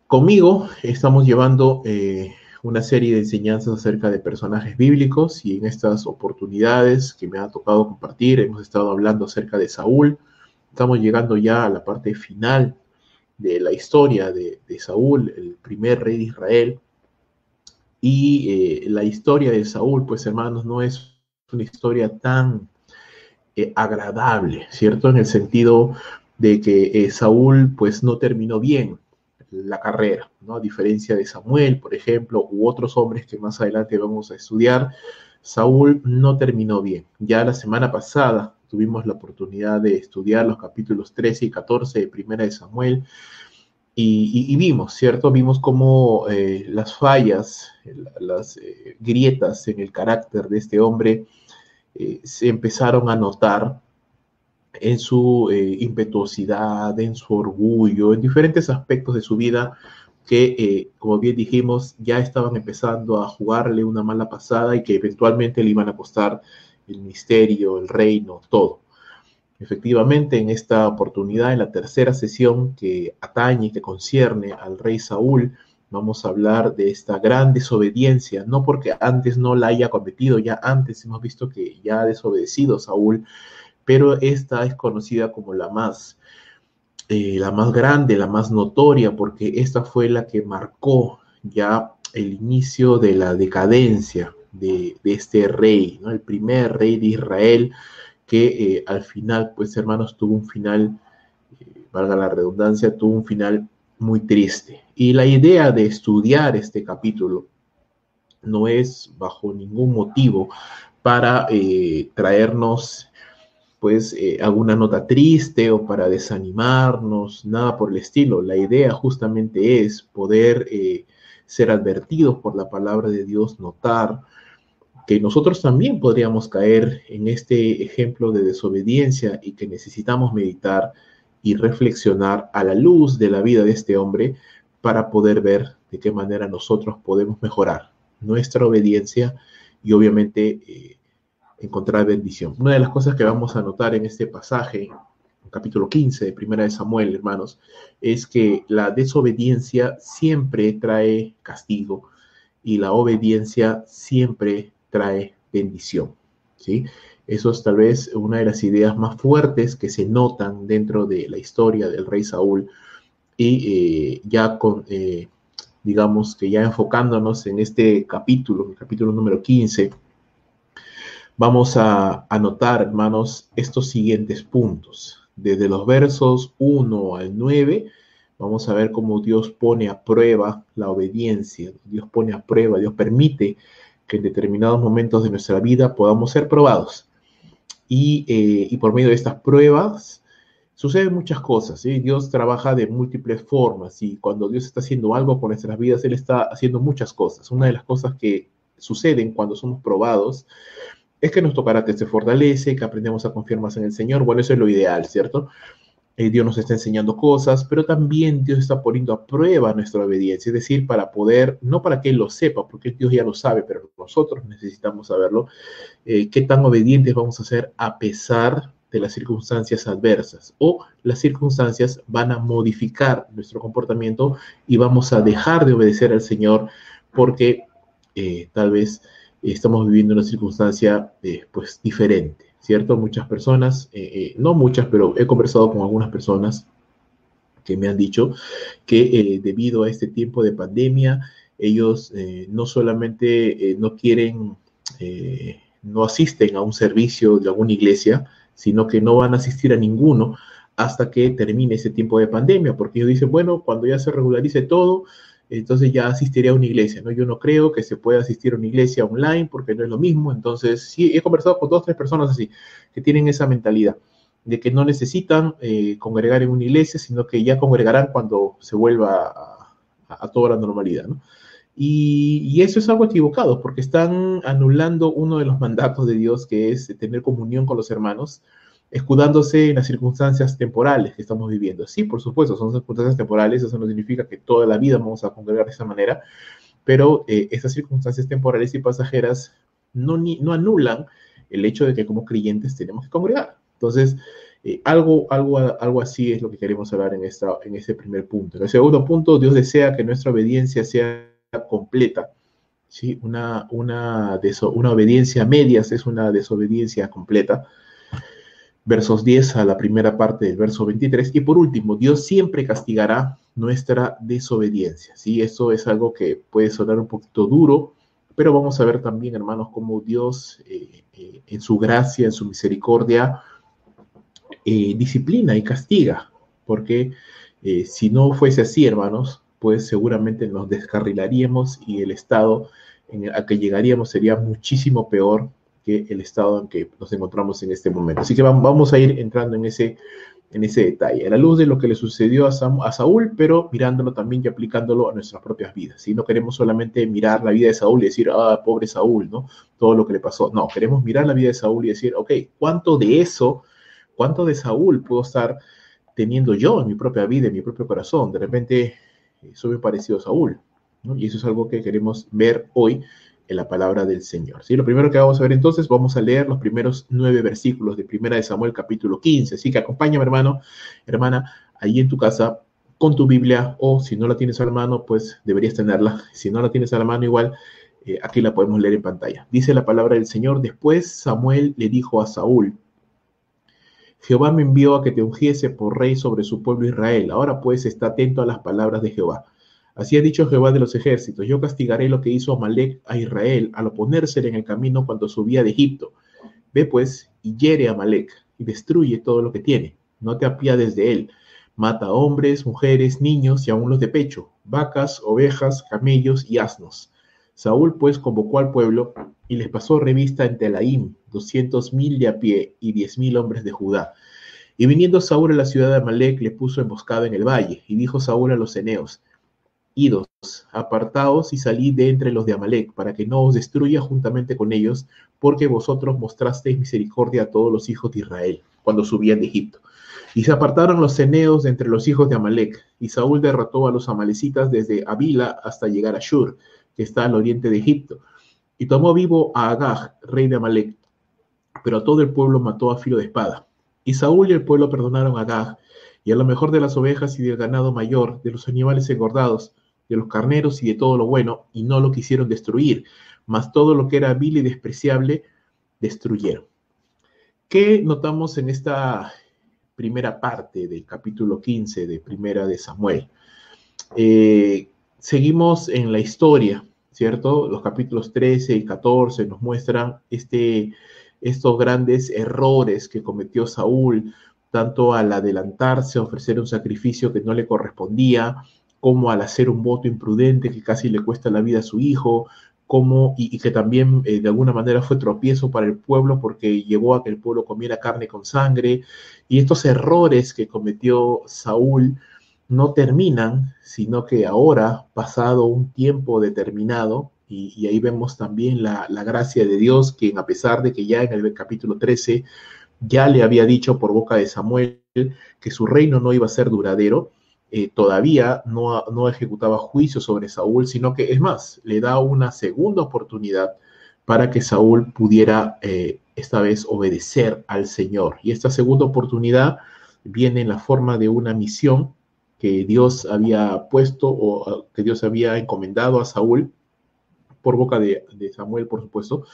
Conmigo estamos llevando una serie de enseñanzas acerca de personajes bíblicos y en estas oportunidades que me ha tocado compartir hemos estado hablando acerca de Saúl. Estamos llegando ya a la parte final de la historia de Saúl, el primer rey de Israel. Y la historia de Saúl, pues hermanos, no es una historia tan agradable, ¿cierto? En el sentido de que Saúl pues no terminó bien la carrera, ¿no? A diferencia de Samuel, por ejemplo, u otros hombres que más adelante vamos a estudiar, Saúl no terminó bien. Ya la semana pasada tuvimos la oportunidad de estudiar los capítulos 13 y 14 de Primera de Samuel y vimos, ¿cierto? Vimos cómo las fallas, las grietas en el carácter de este hombre se empezaron a notar en su impetuosidad, en su orgullo, en diferentes aspectos de su vida que, como bien dijimos, ya estaban empezando a jugarle una mala pasada y que eventualmente le iban a costar el misterio, el reino, todo. Efectivamente, en esta oportunidad, en la tercera sesión que atañe, que concierne al rey Saúl, vamos a hablar de esta gran desobediencia, no porque antes no la haya cometido, ya antes hemos visto que ya ha desobedecido Saúl, pero esta es conocida como la más grande, la más notoria, porque esta fue la que marcó ya el inicio de la decadencia de este rey, ¿no? El primer rey de Israel que al final, pues hermanos, tuvo un final, valga la redundancia, tuvo un final muy triste. Y la idea de estudiar este capítulo no es bajo ningún motivo para traernos pues alguna nota triste o para desanimarnos, nada por el estilo. La idea justamente es poder ser advertidos por la palabra de Dios, notar que nosotros también podríamos caer en este ejemplo de desobediencia y que necesitamos meditar y reflexionar a la luz de la vida de este hombre para poder ver de qué manera nosotros podemos mejorar nuestra obediencia y obviamente encontrar bendición. Una de las cosas que vamos a notar en este pasaje, en capítulo 15 de Primera de Samuel, hermanos, es que la desobediencia siempre trae castigo y la obediencia siempre trae bendición, ¿sí? Eso es tal vez una de las ideas más fuertes que se notan dentro de la historia del rey Saúl y ya con, digamos que ya enfocándonos en este capítulo, el capítulo número 15, vamos a anotar, hermanos, estos siguientes puntos. Desde los versos 1 al 9, vamos a ver cómo Dios pone a prueba la obediencia. Dios pone a prueba, Dios permite que en determinados momentos de nuestra vida podamos ser probados. Y por medio de estas pruebas suceden muchas cosas, ¿sí? Dios trabaja de múltiples formas y cuando Dios está haciendo algo con nuestras vidas, Él está haciendo muchas cosas. Una de las cosas que suceden cuando somos probados es que nuestro carácter se fortalece, que aprendemos a confiar más en el Señor. Bueno, eso es lo ideal, ¿cierto? Dios nos está enseñando cosas, pero también Dios está poniendo a prueba nuestra obediencia, es decir, para poder, no para que Él lo sepa, porque Dios ya lo sabe, pero nosotros necesitamos saberlo, qué tan obedientes vamos a ser a pesar de las circunstancias adversas o las circunstancias van a modificar nuestro comportamiento y vamos a dejar de obedecer al Señor porque tal vez estamos viviendo una circunstancia pues diferente, ¿cierto? Muchas personas, no muchas, pero he conversado con algunas personas que me han dicho que debido a este tiempo de pandemia, ellos no solamente no quieren, no asisten a un servicio de alguna iglesia, sino que no van a asistir a ninguno hasta que termine ese tiempo de pandemia, porque ellos dicen, bueno, cuando ya se regularice todo, entonces ya asistiré a una iglesia, ¿no? Yo no creo que se pueda asistir a una iglesia online porque no es lo mismo, entonces sí, he conversado con 2 o 3 personas así, que tienen esa mentalidad de que no necesitan congregar en una iglesia, sino que ya congregarán cuando se vuelva a toda la normalidad, ¿no? Y eso es algo equivocado, porque están anulando uno de los mandatos de Dios, que es tener comunión con los hermanos, escudándose en las circunstancias temporales que estamos viviendo. Sí, por supuesto, son circunstancias temporales, eso no significa que toda la vida vamos a congregar de esa manera, pero estas circunstancias temporales y pasajeras no anulan el hecho de que como creyentes tenemos que congregar. Entonces, Algo así es lo que queremos hablar en este primer punto. En el segundo punto, Dios desea que nuestra obediencia sea completa. ¿Sí? Una obediencia a medias es una desobediencia completa. Versos 10 a la primera parte del verso 23. Y por último, Dios siempre castigará nuestra desobediencia. ¿Sí? Eso es algo que puede sonar un poquito duro, pero vamos a ver también, hermanos, cómo Dios, en su gracia, en su misericordia, disciplina y castiga. Porque si no fuese así, hermanos, pues seguramente nos descarrilaríamos y el estado al que llegaríamos sería muchísimo peor que el estado en que nos encontramos en este momento. Así que vamos a ir entrando en ese detalle, a la luz de lo que le sucedió a Saúl, pero mirándolo también y aplicándolo a nuestras propias vidas. ¿Sí? No queremos solamente mirar la vida de Saúl y decir, ah, pobre Saúl, ¿no? Todo lo que le pasó. No, queremos mirar la vida de Saúl y decir, ok, ¿cuánto de Saúl puedo estar teniendo yo en mi propia vida, en mi propio corazón? De repente soy muy parecido a Saúl, ¿no? Y eso es algo que queremos ver hoy en la palabra del Señor. ¿Sí? Lo primero que vamos a ver entonces, vamos a leer los primeros 9 versículos de 1 de Samuel capítulo 15. Así que acompáñame, hermano, hermana, ahí en tu casa con tu Biblia, o si no la tienes a la mano, pues deberías tenerla. Si no la tienes a la mano, igual aquí la podemos leer en pantalla. Dice la palabra del Señor: después Samuel le dijo a Saúl: Jehová me envió a que te ungiese por rey sobre su pueblo Israel. Ahora pues está atento a las palabras de Jehová. Así ha dicho Jehová de los ejércitos: yo castigaré lo que hizo Amalec a Israel al oponérsele en el camino cuando subía de Egipto. Ve pues y hiere a Amalec y destruye todo lo que tiene. No te apiades de él. Mata hombres, mujeres, niños y aun los de pecho, vacas, ovejas, camellos y asnos. Saúl pues convocó al pueblo y les pasó revista en Telaim, 200,000 de a pie y 10,000 hombres de Judá. Y viniendo Saúl a la ciudad de Amalec, le puso emboscada en el valle. Y dijo Saúl a los eneos: idos, apartaos y salid de entre los de Amalec, para que no os destruya juntamente con ellos, porque vosotros mostrasteis misericordia a todos los hijos de Israel, cuando subían de Egipto. Y se apartaron los eneos de entre los hijos de Amalec, y Saúl derrotó a los amalecitas desde Avila hasta llegar a Shur, que está al oriente de Egipto, y tomó vivo a Agag, rey de Amalec, pero a todo el pueblo mató a filo de espada. Y Saúl y el pueblo perdonaron a Agag, y a lo mejor de las ovejas y del ganado mayor, de los animales engordados, de los carneros y de todo lo bueno, y no lo quisieron destruir, mas todo lo que era vil y despreciable destruyeron. ¿Qué notamos en esta primera parte del capítulo 15 de Primera de Samuel? Seguimos en la historia, ¿cierto? Los capítulos 13 y 14 nos muestran estos grandes errores que cometió Saúl, tanto al adelantarse a ofrecer un sacrificio que no le correspondía, como al hacer un voto imprudente que casi le cuesta la vida a su hijo, y que también de alguna manera fue tropiezo para el pueblo porque llevó a que el pueblo comiera carne con sangre. Y estos errores que cometió Saúl no terminan, sino que ahora, pasado un tiempo determinado, y ahí vemos también la gracia de Dios, quien a pesar de que ya en el capítulo 13 ya le había dicho por boca de Samuel que su reino no iba a ser duradero, todavía no ejecutaba juicio sobre Saúl, sino que, es más, le da una segunda oportunidad para que Saúl pudiera esta vez obedecer al Señor. Y esta segunda oportunidad viene en la forma de una misión que Dios había puesto o que Dios había encomendado a Saúl, por boca de Samuel, por supuesto,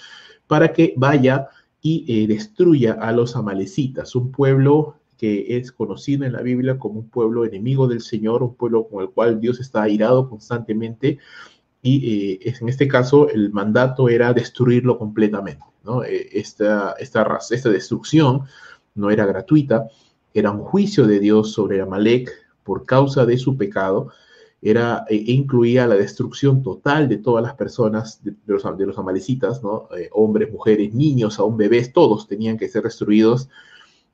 para que vaya y destruya a los amalecitas, un pueblo que es conocido en la Biblia como un pueblo enemigo del Señor, un pueblo con el cual Dios está airado constantemente, y en este caso el mandato era destruirlo completamente, ¿no? Esta destrucción no era gratuita, era un juicio de Dios sobre Amalec por causa de su pecado, incluía la destrucción total de todas las personas, de los amalecitas, ¿no? Hombres, mujeres, niños, aún bebés, todos tenían que ser destruidos,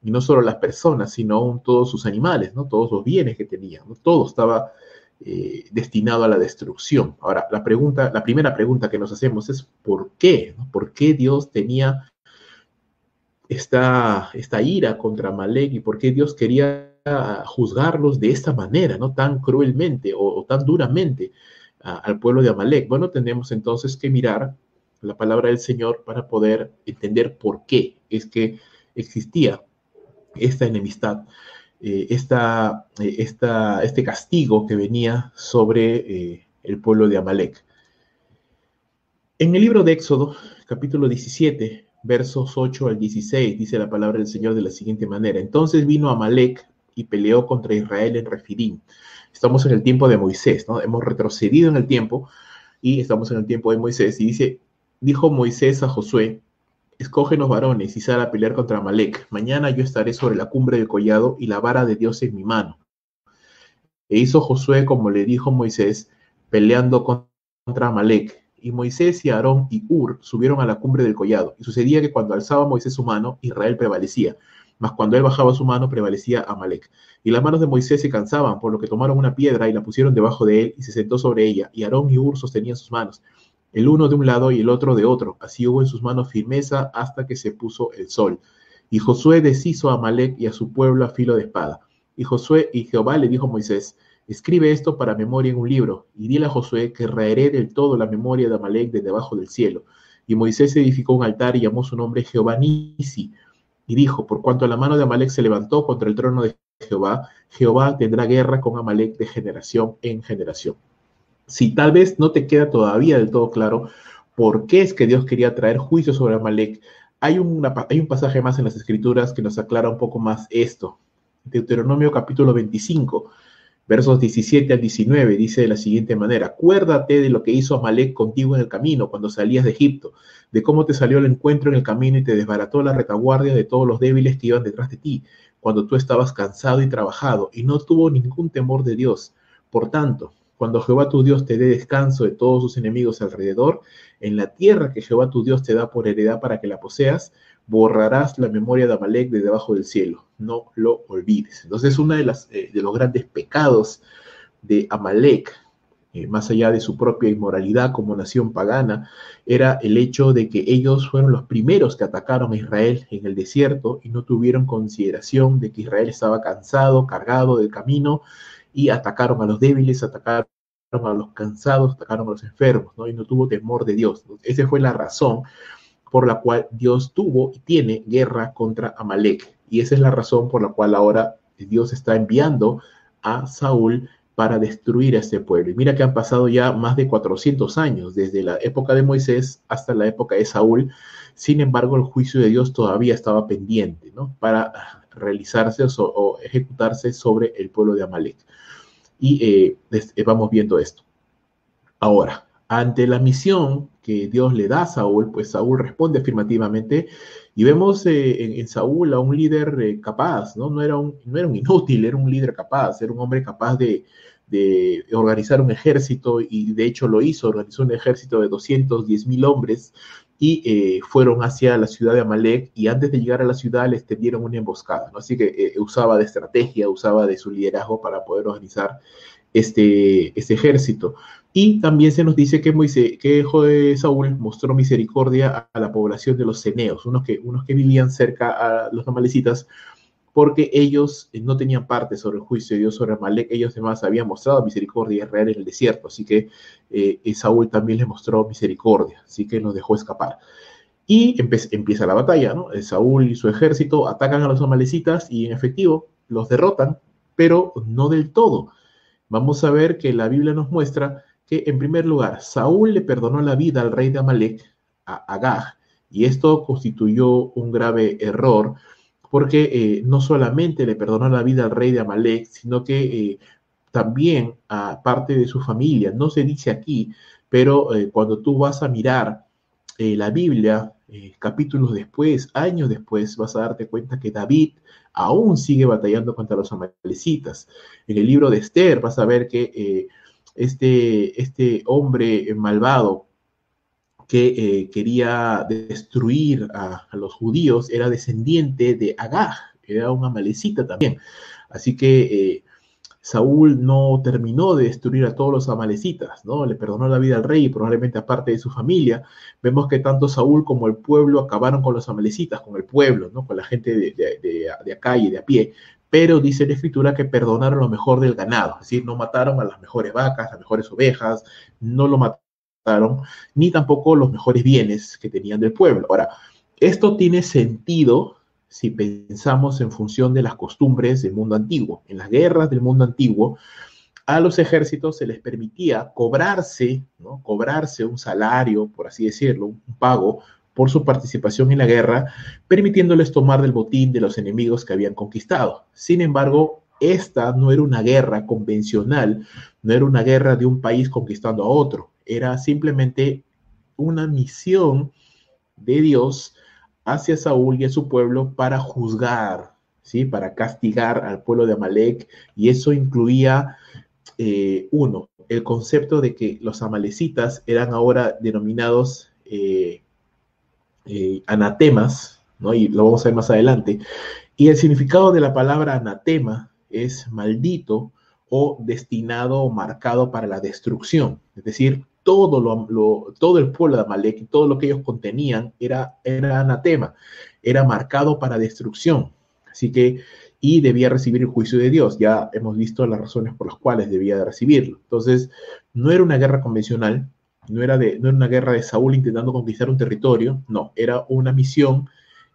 y no solo las personas, sino todos sus animales, ¿no? Todos los bienes que tenían, ¿no? Todo estaba destinado a la destrucción. Ahora, la primera pregunta que nos hacemos es ¿por qué? ¿No? ¿Por qué Dios tenía esta ira contra Amalek y por qué Dios quería juzgarlos de esta manera, ¿no? Tan cruelmente o tan duramente al pueblo de Amalek? Bueno, tenemos entonces que mirar la palabra del Señor para poder entender por qué es que existía esta enemistad, este castigo que venía sobre el pueblo de Amalek. En el libro de Éxodo, capítulo 17, versos 8 al 16, dice la palabra del Señor de la siguiente manera: entonces vino Amalek y peleó contra Israel en Refidim. Estamos en el tiempo de Moisés, ¿no? Hemos retrocedido en el tiempo y estamos en el tiempo de Moisés. Y dice, dijo Moisés a Josué: escógenos varones y sal a pelear contra Amalek. Mañana yo estaré sobre la cumbre del collado y la vara de Dios en mi mano. E hizo Josué como le dijo Moisés, peleando contra Amalek. Y Moisés y Aarón y Hur subieron a la cumbre del collado. Y sucedía que cuando alzaba Moisés su mano, Israel prevalecía. Mas cuando él bajaba su mano, prevalecía Amalek. Y las manos de Moisés se cansaban, por lo que tomaron una piedra y la pusieron debajo de él, y se sentó sobre ella. Y Aarón y Hur sostenían sus manos, el uno de un lado y el otro de otro. Así hubo en sus manos firmeza hasta que se puso el sol. Y Josué deshizo a Amalek y a su pueblo a filo de espada. Y Josué y Jehová le dijo a Moisés: escribe esto para memoria en un libro, y dile a Josué que raeré del todo la memoria de Amalek de debajo del cielo. Y Moisés edificó un altar y llamó su nombre Jehová Nisi. Y dijo: por cuanto la mano de Amalek se levantó contra el trono de Jehová, Jehová tendrá guerra con Amalek de generación en generación. Si tal vez no te queda todavía del todo claro por qué es que Dios quería traer juicio sobre Amalek, hay un pasaje más en las Escrituras que nos aclara un poco más esto. Deuteronomio capítulo 25, versos 17 al 19, dice de la siguiente manera: acuérdate de lo que hizo Amalek contigo en el camino cuando salías de Egipto, de cómo te salió al encuentro en el camino y te desbarató la retaguardia de todos los débiles que iban detrás de ti, cuando tú estabas cansado y trabajado, y no tuvo ningún temor de Dios. Por tanto, cuando Jehová tu Dios te dé descanso de todos sus enemigos alrededor, en la tierra que Jehová tu Dios te da por heredad para que la poseas, borrarás la memoria de Amalek de debajo del cielo, no lo olvides. Entonces, uno de los grandes pecados de Amalek, más allá de su propia inmoralidad como nación pagana, era el hecho de que ellos fueron los primeros que atacaron a Israel en el desierto y no tuvieron consideración de que Israel estaba cansado, cargado del camino, y atacaron a los débiles, atacaron a los cansados, atacaron a los enfermos, ¿no? Y no tuvo temor de Dios. Esa fue la razón por la cual Dios tuvo y tiene guerra contra Amalek. Y esa es la razón por la cual ahora Dios está enviando a Saúl para destruir a este pueblo. Y mira que han pasado ya más de 400 años, desde la época de Moisés hasta la época de Saúl. Sin embargo, el juicio de Dios todavía estaba pendiente, ¿no?, para realizarse o ejecutarse sobre el pueblo de Amalek. Y vamos viendo esto. Ahora, ante la misión que Dios le da a Saúl, pues Saúl responde afirmativamente, y vemos en Saúl a un líder capaz, ¿no? No era un inútil, era un líder capaz, era un hombre capaz de organizar un ejército, y de hecho lo hizo, organizó un ejército de 210,000 hombres, y fueron hacia la ciudad de Amalek, y antes de llegar a la ciudad les tendieron una emboscada, ¿no? Así que usaba de estrategia, usaba de su liderazgo para poder organizar este ejército. Y también se nos dice que Saúl mostró misericordia a la población de los ceneos, unos que vivían cerca a los amalecitas, porque ellos no tenían parte sobre el juicio de Dios sobre Amalek. Ellos además habían mostrado misericordia a Israel en el desierto, así que Saúl también les mostró misericordia, así que los dejó escapar. Y empieza la batalla, ¿no? Saúl y su ejército atacan a los amalecitas y en efectivo los derrotan, pero no del todo. Vamos a ver que la Biblia nos muestra que, en primer lugar, Saúl le perdonó la vida al rey de Amalek, a Agag, y esto constituyó un grave error, porque no solamente le perdonó la vida al rey de Amalek, sino que también a parte de su familia. No se dice aquí, pero cuando tú vas a mirar la Biblia, capítulos después, años después, vas a darte cuenta que David aún sigue batallando contra los amalecitas. En el libro de Esther vas a ver que este hombre malvado que quería destruir a los judíos era descendiente de Agag, era un amalecita también. Así que Saúl no terminó de destruir a todos los amalecitas, ¿no? Le perdonó la vida al rey y probablemente a parte de su familia. Vemos que tanto Saúl como el pueblo acabaron con los amalecitas, con el pueblo, ¿no?, con la gente de acá y de a pie. Pero dice la Escritura que perdonaron lo mejor del ganado, es decir, no mataron a las mejores vacas, las mejores ovejas, no lo mataron, ni tampoco los mejores bienes que tenían del pueblo. Ahora, esto tiene sentido si pensamos en función de las costumbres del mundo antiguo. En las guerras del mundo antiguo, a los ejércitos se les permitía cobrarse, ¿no? Cobrarse un salario, por así decirlo, un pago por su participación en la guerra, permitiéndoles tomar del botín de los enemigos que habían conquistado. Sin embargo, esta no era una guerra convencional, no era una guerra de un país conquistando a otro, era simplemente una misión de Dios hacia Saúl y a su pueblo para juzgar, ¿sí? Para castigar al pueblo de Amalek, y eso incluía, uno, el concepto de que los amalecitas eran ahora denominados anatemas, ¿no? Y lo vamos a ver más adelante. Y el significado de la palabra anatema es maldito o destinado o marcado para la destrucción. Es decir, todo el pueblo de Amalek y todo lo que ellos contenían era anatema, era marcado para destrucción. Así que, y debía recibir el juicio de Dios. Ya hemos visto las razones por las cuales debía de recibirlo. Entonces, no era una guerra convencional, no era una guerra de Saúl intentando conquistar un territorio, no, era una misión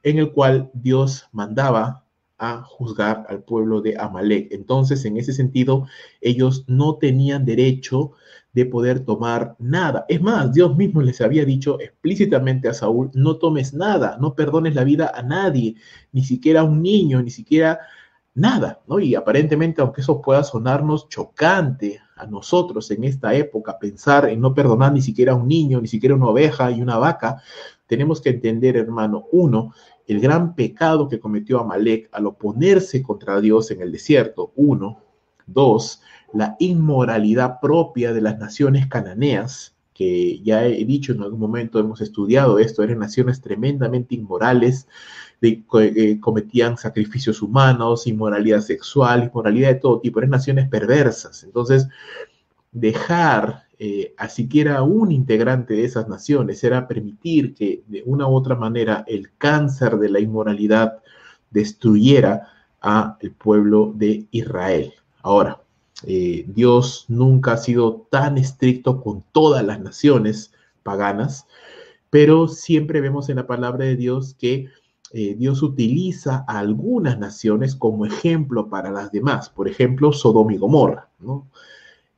en el cual Dios mandaba a juzgar al pueblo de Amalek. Entonces, en ese sentido, ellos no tenían derecho de poder tomar nada. Es más, Dios mismo les había dicho explícitamente a Saúl, no tomes nada, no perdones la vida a nadie, ni siquiera a un niño, ni siquiera nada, ¿no? Y aparentemente, aunque eso pueda sonarnos chocante a nosotros en esta época, pensar en no perdonar ni siquiera a un niño, ni siquiera una oveja y una vaca, tenemos que entender, hermano, uno, el gran pecado que cometió Amalek al oponerse contra Dios en el desierto, uno. Dos, la inmoralidad propia de las naciones cananeas, que ya he dicho en algún momento, hemos estudiado esto, eran naciones tremendamente inmorales, cometían sacrificios humanos, inmoralidad sexual, inmoralidad de todo tipo, eran naciones perversas. Entonces, dejar a siquiera un integrante de esas naciones era permitir que de una u otra manera el cáncer de la inmoralidad destruyera al pueblo de Israel. Ahora, Dios nunca ha sido tan estricto con todas las naciones paganas, pero siempre vemos en la palabra de Dios que Dios utiliza a algunas naciones como ejemplo para las demás. Por ejemplo, Sodoma y Gomorra, ¿no?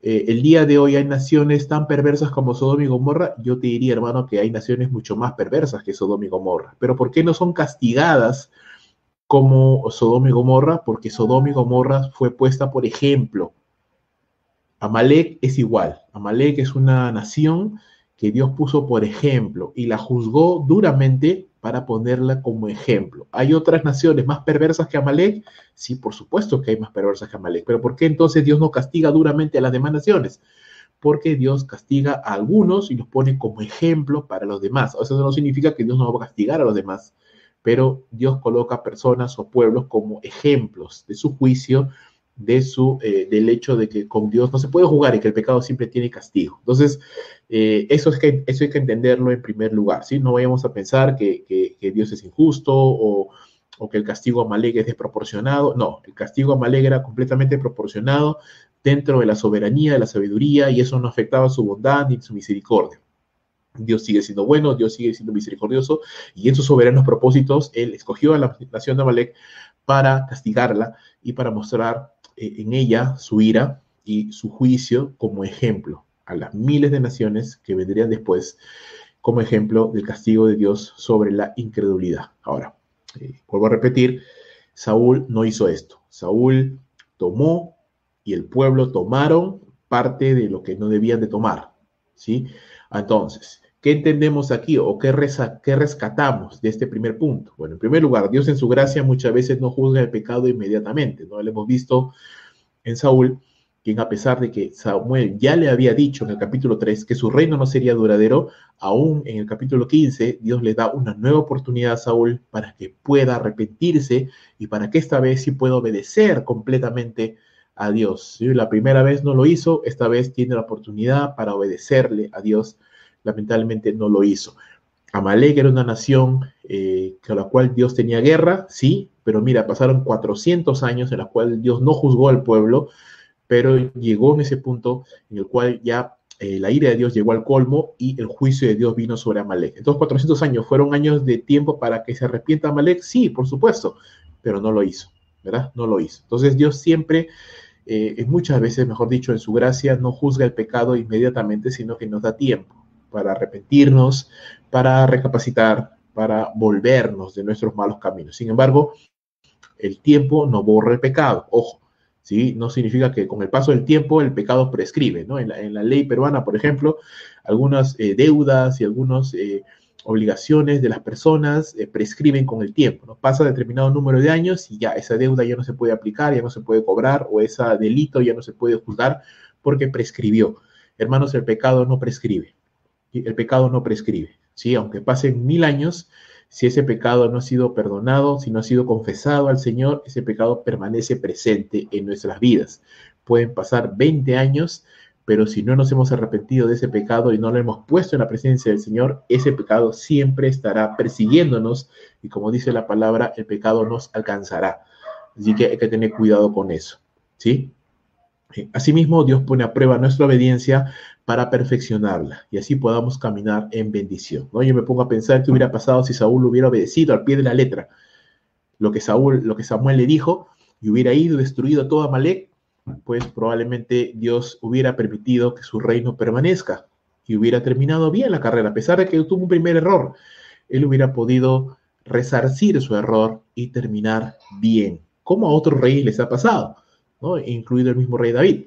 El día de hoy hay naciones tan perversas como Sodoma y Gomorra. Yo te diría, hermano, que hay naciones mucho más perversas que Sodoma y Gomorra. Pero ¿por qué no son castigadas como Sodoma y Gomorra? Porque Sodoma y Gomorra fue puesta por ejemplo. Amalek es igual. Amalek es una nación que Dios puso por ejemplo y la juzgó duramente para ponerla como ejemplo. ¿Hay otras naciones más perversas que Amalek? Sí, por supuesto que hay más perversas que Amalek, pero ¿por qué entonces Dios no castiga duramente a las demás naciones? Porque Dios castiga a algunos y los pone como ejemplo para los demás. Eso no significa que Dios no va a castigar a los demás, pero Dios coloca personas o pueblos como ejemplos de su juicio, del hecho de que con Dios no se puede jugar y que el pecado siempre tiene castigo. Entonces, eso hay que entenderlo en primer lugar, ¿sí? No vayamos a pensar que Dios es injusto o que el castigo a Amalek es desproporcionado. No, el castigo a Amalek era completamente proporcionado dentro de la soberanía, de la sabiduría, y eso no afectaba su bondad ni su misericordia. Dios sigue siendo bueno, Dios sigue siendo misericordioso, y en sus soberanos propósitos, Él escogió a la nación de Amalek para castigarla y para mostrar en ella su ira y su juicio como ejemplo a las miles de naciones que vendrían después, como ejemplo del castigo de Dios sobre la incredulidad. Ahora, vuelvo a repetir, Saúl no hizo esto. Saúl tomó y el pueblo tomaron parte de lo que no debían de tomar, ¿sí? Entonces, ¿qué entendemos aquí o qué rescatamos de este primer punto? Bueno, en primer lugar, Dios en su gracia muchas veces no juzga el pecado inmediatamente, ¿no? Lo hemos visto en Saúl, quien a pesar de que Samuel ya le había dicho en el capítulo 3 que su reino no sería duradero, aún en el capítulo 15 Dios le da una nueva oportunidad a Saúl para que pueda arrepentirse y para que esta vez sí pueda obedecer completamente a Dios. ¿Sí? La primera vez no lo hizo, esta vez tiene la oportunidad para obedecerle a Dios. Lamentablemente no lo hizo. Amalek era una nación con la cual Dios tenía guerra, sí, pero mira, pasaron 400 años en los cuales Dios no juzgó al pueblo, pero llegó en ese punto en el cual ya la ira de Dios llegó al colmo y el juicio de Dios vino sobre Amalek. Entonces 400 años fueron años de tiempo para que se arrepienta Amalek, sí, por supuesto, pero no lo hizo, ¿verdad? No lo hizo. Entonces Dios siempre, muchas veces, mejor dicho, en su gracia, no juzga el pecado inmediatamente, sino que nos da tiempo para arrepentirnos, para recapacitar, para volvernos de nuestros malos caminos. Sin embargo, el tiempo no borra el pecado, ojo, ¿sí? No significa que con el paso del tiempo el pecado prescribe, ¿no? En la ley peruana, por ejemplo, algunas deudas y algunas obligaciones de las personas prescriben con el tiempo, ¿no? Pasa determinado número de años y ya esa deuda ya no se puede aplicar, ya no se puede cobrar, o ese delito ya no se puede juzgar porque prescribió. Hermanos, el pecado no prescribe. El pecado no prescribe, ¿sí? Aunque pasen 1000 años, si ese pecado no ha sido perdonado, si no ha sido confesado al Señor, ese pecado permanece presente en nuestras vidas. Pueden pasar 20 años, pero si no nos hemos arrepentido de ese pecado y no lo hemos puesto en la presencia del Señor, ese pecado siempre estará persiguiéndonos y, como dice la palabra, el pecado nos alcanzará. Así que hay que tener cuidado con eso, ¿sí? Asimismo, Dios pone a prueba nuestra obediencia para perfeccionarla y así podamos caminar en bendición, ¿no? Yo me pongo a pensar qué hubiera pasado si Saúl hubiera obedecido al pie de la letra lo que Samuel le dijo y hubiera ido y destruido todo Amalek, pues probablemente Dios hubiera permitido que su reino permanezca y hubiera terminado bien la carrera, a pesar de que tuvo un primer error. Él hubiera podido resarcir su error y terminar bien, como a otros reyes les ha pasado, ¿no? Incluido el mismo rey David.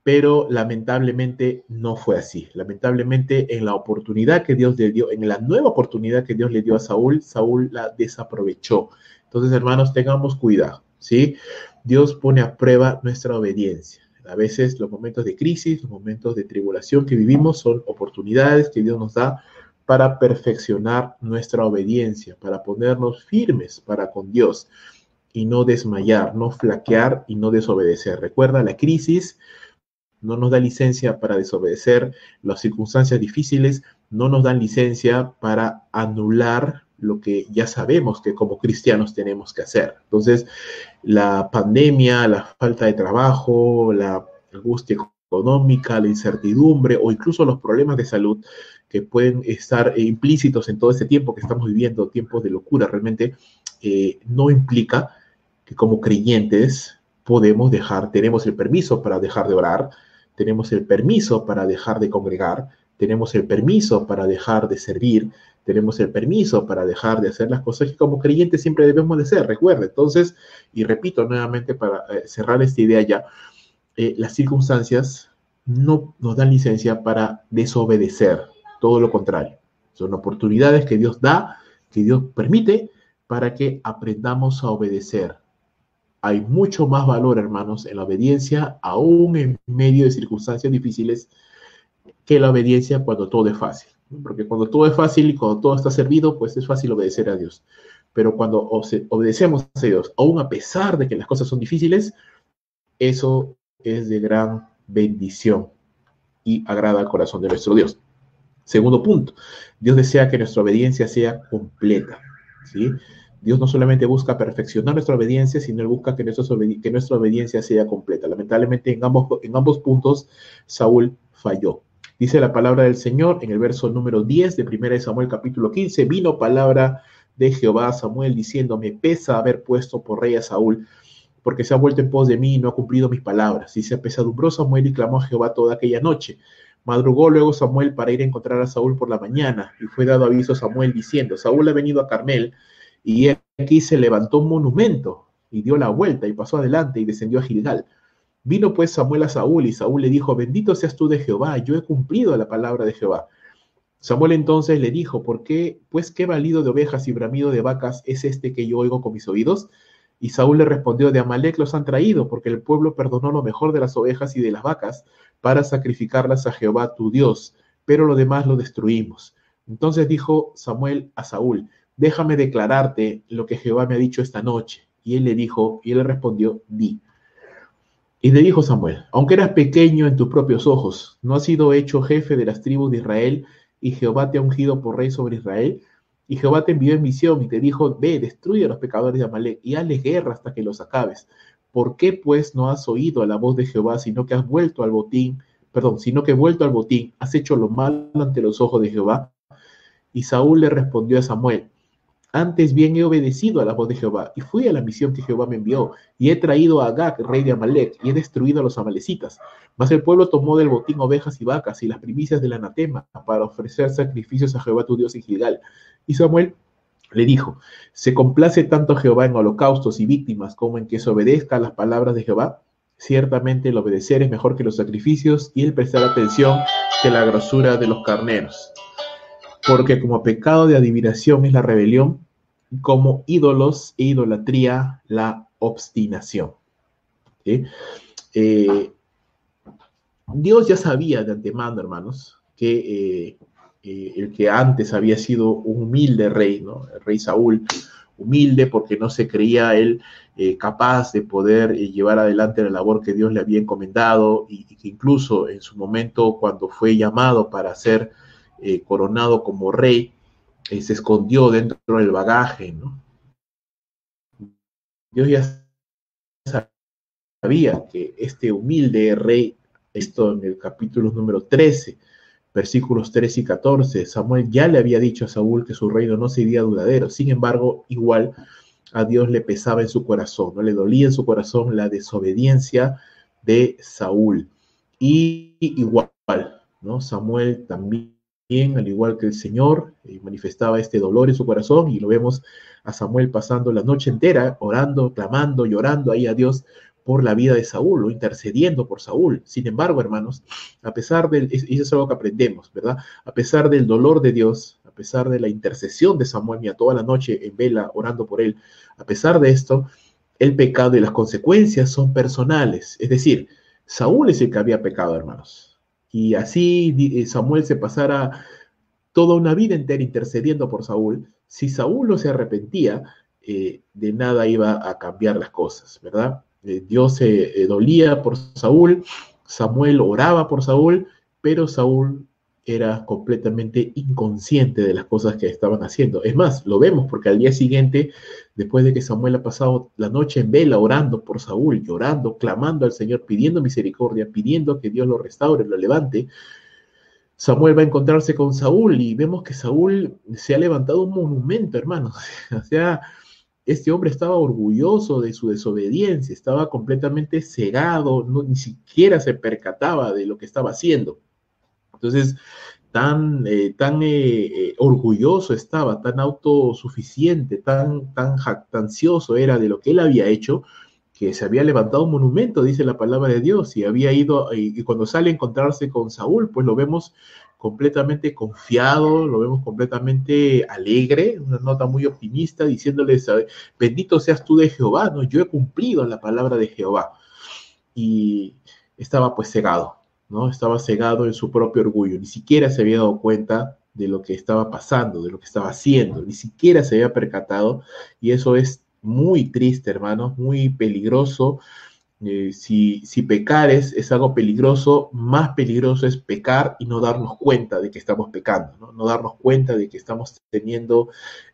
Pero lamentablemente no fue así. Lamentablemente en la oportunidad que Dios le dio, en la nueva oportunidad que Dios le dio a Saúl, Saúl la desaprovechó. Entonces, hermanos, tengamos cuidado, ¿sí? Dios pone a prueba nuestra obediencia. A veces los momentos de crisis, los momentos de tribulación que vivimos son oportunidades que Dios nos da para perfeccionar nuestra obediencia, para ponernos firmes para con Dios y no desmayar, no flaquear y no desobedecer. Recuerda, la crisis no nos da licencia para desobedecer, las circunstancias difíciles no nos dan licencia para anular lo que ya sabemos que como cristianos tenemos que hacer. Entonces, la pandemia, la falta de trabajo, la angustia económica, la incertidumbre o incluso los problemas de salud que pueden estar implícitos en todo este tiempo que estamos viviendo, tiempos de locura, realmente no implica que como creyentes tenemos el permiso para dejar de orar, tenemos el permiso para dejar de congregar, tenemos el permiso para dejar de servir, tenemos el permiso para dejar de hacer las cosas que como creyentes siempre debemos de hacer, recuerda. Entonces, y repito nuevamente para cerrar esta idea ya, las circunstancias no nos dan licencia para desobedecer, todo lo contrario. Son oportunidades que Dios da, que Dios permite para que aprendamos a obedecer. Hay mucho más valor, hermanos, en la obediencia, aún en medio de circunstancias difíciles, que la obediencia cuando todo es fácil. Porque cuando todo es fácil y cuando todo está servido, pues es fácil obedecer a Dios. Pero cuando obedecemos a Dios, aún a pesar de que las cosas son difíciles, eso es de gran bendición y agrada al corazón de nuestro Dios. Segundo punto, Dios desea que nuestra obediencia sea completa, ¿sí? Dios no solamente busca perfeccionar nuestra obediencia, sino Él busca que nuestra obediencia sea completa. Lamentablemente, en ambos puntos, Saúl falló. Dice la palabra del Señor en el verso número 10 de 1 Samuel capítulo 15, vino palabra de Jehová a Samuel diciendo, me pesa haber puesto por rey a Saúl, porque se ha vuelto en pos de mí y no ha cumplido mis palabras. Y se apesadumbró Samuel y clamó a Jehová toda aquella noche. Madrugó luego Samuel para ir a encontrar a Saúl por la mañana, y fue dado aviso a Samuel diciendo, Saúl ha venido a Carmel, y aquí se levantó un monumento, y dio la vuelta, y pasó adelante, y descendió a Gilgal. Vino pues Samuel a Saúl, y Saúl le dijo, bendito seas tú de Jehová, yo he cumplido la palabra de Jehová. Samuel entonces le dijo, ¿por qué? Pues qué balido de ovejas y bramido de vacas es este que yo oigo con mis oídos. Y Saúl le respondió, de Amalek los han traído, porque el pueblo perdonó lo mejor de las ovejas y de las vacas para sacrificarlas a Jehová tu Dios, pero lo demás lo destruimos. Entonces dijo Samuel a Saúl, déjame declararte lo que Jehová me ha dicho esta noche. Y él le respondió, di. Y le dijo Samuel, aunque eras pequeño en tus propios ojos, ¿no has sido hecho jefe de las tribus de Israel, y Jehová te ha ungido por rey sobre Israel? Y Jehová te envió en visión y te dijo, ve, destruye a los pecadores de Amalek y hazles guerra hasta que los acabes. ¿Por qué pues no has oído a la voz de Jehová, sino que has vuelto al botín perdón, sino que vuelto al botín, has hecho lo malo ante los ojos de Jehová. Y Saúl le respondió a Samuel: antes bien he obedecido a la voz de Jehová, y fui a la misión que Jehová me envió, y he traído a Agag, rey de Amalec, y he destruido a los amalecitas. Mas el pueblo tomó del botín ovejas y vacas, y las primicias del anatema, para ofrecer sacrificios a Jehová tu Dios en Gilgal. Y Samuel le dijo: ¿se complace tanto Jehová en holocaustos y víctimas como en que se obedezca a las palabras de Jehová? Ciertamente el obedecer es mejor que los sacrificios, y el prestar atención que la grosura de los carneros. Porque como pecado de adivinación es la rebelión, como ídolos e idolatría la obstinación. ¿Sí? Dios ya sabía de antemano, hermanos, que el que antes había sido un humilde rey, ¿no? El rey Saúl, humilde porque no se creía él capaz de poder llevar adelante la labor que Dios le había encomendado, y que incluso en su momento, cuando fue llamado para ser coronado como rey, se escondió dentro del bagaje, ¿no? Dios ya sabía que este humilde rey, esto en el capítulo número 13, versículos 13 y 14, Samuel ya le había dicho a Saúl que su reino no sería duradero. Sin embargo, igual a Dios le pesaba en su corazón, no le dolía en su corazón la desobediencia de Saúl. Y igual, ¿no? Samuel también, al igual que el Señor, manifestaba este dolor en su corazón, y lo vemos a Samuel pasando la noche entera orando, clamando, llorando ahí a Dios por la vida de Saúl, o intercediendo por Saúl. Sin embargo, hermanos, a pesar del, y eso es algo que aprendemos, ¿verdad? A pesar del dolor de Dios, a pesar de la intercesión de Samuel, mira, toda la noche en vela orando por él, a pesar de esto, el pecado y las consecuencias son personales. Es decir, Saúl es el que había pecado, hermanos. Y así Samuel se pasara toda una vida entera intercediendo por Saúl. Si Saúl no se arrepentía, de nada iba a cambiar las cosas, ¿verdad? Dios se dolía por Saúl, Samuel oraba por Saúl, pero Saúl era completamente inconsciente de las cosas que estaban haciendo. Es más, lo vemos porque al día siguiente, después de que Samuel ha pasado la noche en vela orando por Saúl, llorando, clamando al Señor, pidiendo misericordia, pidiendo que Dios lo restaure, lo levante, Samuel va a encontrarse con Saúl, y vemos que Saúl se ha levantado un monumento, hermanos. O sea, este hombre estaba orgulloso de su desobediencia, estaba completamente cegado, no, ni siquiera se percataba de lo que estaba haciendo. Entonces, tan orgulloso estaba, tan autosuficiente, tan jactancioso era de lo que él había hecho, que se había levantado un monumento, dice la palabra de Dios, y había ido, y cuando sale a encontrarse con Saúl, pues lo vemos completamente confiado, lo vemos completamente alegre, una nota muy optimista, diciéndole: bendito seas tú de Jehová, ¿no? Yo he cumplido la palabra de Jehová. Y estaba pues cegado, ¿no? Estaba cegado en su propio orgullo, ni siquiera se había dado cuenta de lo que estaba pasando, de lo que estaba haciendo, ni siquiera se había percatado, y eso es muy triste, hermanos, muy peligroso. Si pecar es algo peligroso, más peligroso es pecar y no darnos cuenta de que estamos pecando, ¿no? No darnos cuenta de que estamos teniendo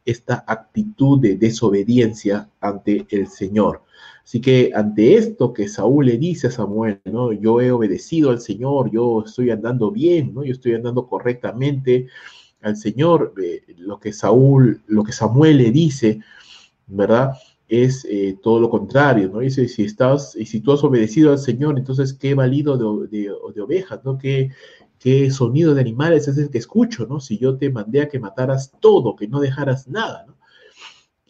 esta actitud de desobediencia ante el Señor. Así que ante esto que Saúl le dice a Samuel, ¿no? Yo he obedecido al Señor, yo estoy andando bien, ¿no? Yo estoy andando correctamente al Señor. Lo que Samuel le dice, ¿verdad? Es todo lo contrario, ¿no? Dice: si tú has obedecido al Señor, entonces qué balido de ovejas, ¿no? Qué sonido de animales es el que escucho, ¿no? Si yo te mandé a que mataras todo, que no dejaras nada, ¿no?